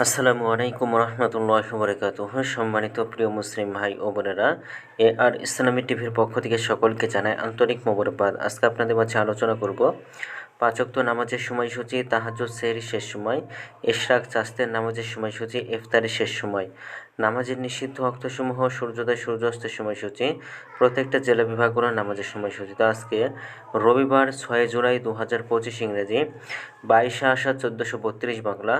আসসালামু আলাইকুম রহমতুল্লাহি ওয়া বারাকাতুহু। সম্মানিত প্রিয় মুসলিম ভাই ও বোনেরা, আর ইসলামী টিভির পক্ষ থেকে সকলকে জানাই আন্তরিক মোবারকবাদ। আজকে আপনাদের মাঝে আলোচনা করব 5 ওয়াক্ত নামাজের সময়সূচি, তাহাজ্জুদ সেহরির শেষ সময়, ইশরাক চাস্তের নামাজের সময়সূচি, ইফতারের শেষ সময়, নামাজের নিষিদ্ধ ওয়াক্তসমূহ, সূর্যোদয় সূর্যাস্তের সময়সূচি, প্রত্যেকটা জেলা বিভাগগুলোর নামাজের সময়সূচি। তো আজকে রবিবার 6 জুলাই 2025 ইংরেজি, 22 আষাঢ় 1432 বাংলা,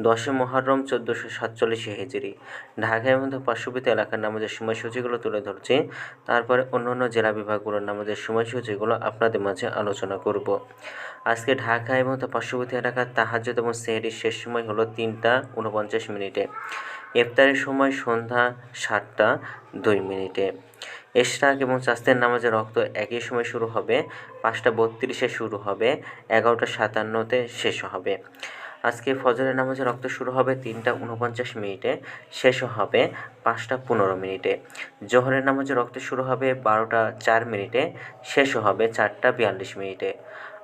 10 মুহররম 1447 হিজরি। ঢাকার মধ্যে পার্শ্ববর্তী এলাকার নামাজের সময়সূচিগুলো তুলে ধরছি, তারপরে অন্যান্য জেলা বিভাগগুলোর নামাজের সময়সূচিগুলো আপনাদের মাঝে আলোচনা করব। আজকে ঢাকা এবং তার পার্শ্ববর্তী এলাকার তাহাজ্জুদ এবং সেহরির শেষ সময় হলো 3টা 49 ইফতারের সময় সন্ধ্যা 7টা 2 ইশরাক এবং চাস্তের নামাজের রক্ত একই সময় শুরু হবে, 5টা 32 শুরু হবে, 11টা 57 শেষ হবে। আজকে ফজরের নামাজের রক্ত শুরু হবে 3টা 49 শেষ হবে 5টা 15 জোহরের নামাজের রক্ত শুরু হবে 12টা 4 শেষ হবে 4টা 42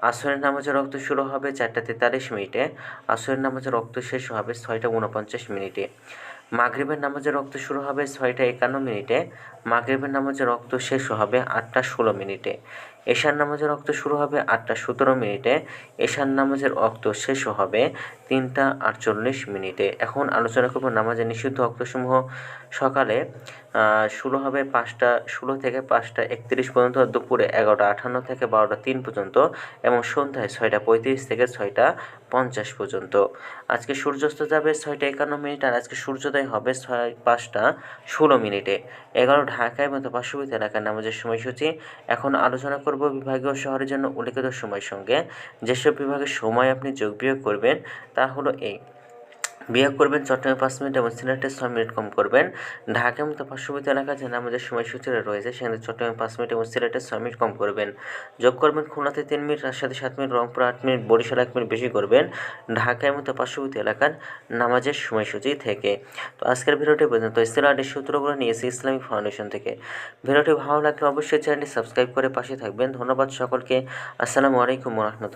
আসরের নামাজের রক্ত শুরু হবে 4টা 43 আসরের নামাজের রক্ত শেষ হবে 6টা 49 মাগরিবের নামাজের রক্ত শুরু হবে 6টা 51 মাগরিবের নামাজের রক্ত শেষ হবে 8টা 16 এশার নামাজের রক্ত শুরু হবে 8টা 17 এশার নামাজের রক্ত শেষ হবে 3টা 48 এখন আলোচনা করব নামাজের নিষিদ্ধ রক্তসমূহ। সকালে শুরু হবে 5টা 16 থেকে 5টা 31 পর্যন্ত, দুপুরে 11টা 58 থেকে 12টা 3 পর্যন্ত এবং সন্ধ্যায় 6টা 35 থেকে 6টা 50 পর্যন্ত। আজকে সূর্যাস্ত যাবে 6টা 51 আর আজকে সূর্যোদয় হবে 5টা 16 ঢাকায় মতো পার্শ্ববর্তী এলাকার নামাজের সময়সূচি। এখন আলোচনা করব বিভাগীয় শহরের জন্য উল্লেখিত সময়ের সঙ্গে। যেসব বিভাগের সময় আপনি যোগ বিয়োগ করবেন তা হলো এই: বিয়োগ করবেন চট্টগ্রামে 5 মিনিট এবং সিলেটে 6 মিনিট কম করবেন। ঢাকার মতো পার্শ্ববর্তী এলাকায় যে নামাজের সময়সূচিটা রয়েছে সেখানে চট্টগ্রামে 5 মিনিট এবং সিলেটে 6 মিনিট কম করবেন। যোগ করবেন খুলনাতে 3 মিনিট, রাজশাহীতে 7 minute, Rangpur 8 minute, Barishal 1 minute বেশি করবেন ঢাকার মতো পার্শ্ববর্তী এলাকার নামাজের সময়সূচি থেকে। তো আজকের ভিডিওটি পর্যন্ত ইসলামের সূত্রগুলো নিয়েছি ইসলামিক ফাউন্ডেশন থেকে। ভিডিওটি ভালো লাগলে অবশ্যই চ্যানেলটি সাবস্ক্রাইব করে পাশে থাকবেন। ধন্যবাদ সকলকে। আসসালামু আলাইকুম ওয়া রাহমাতুল্লাহ।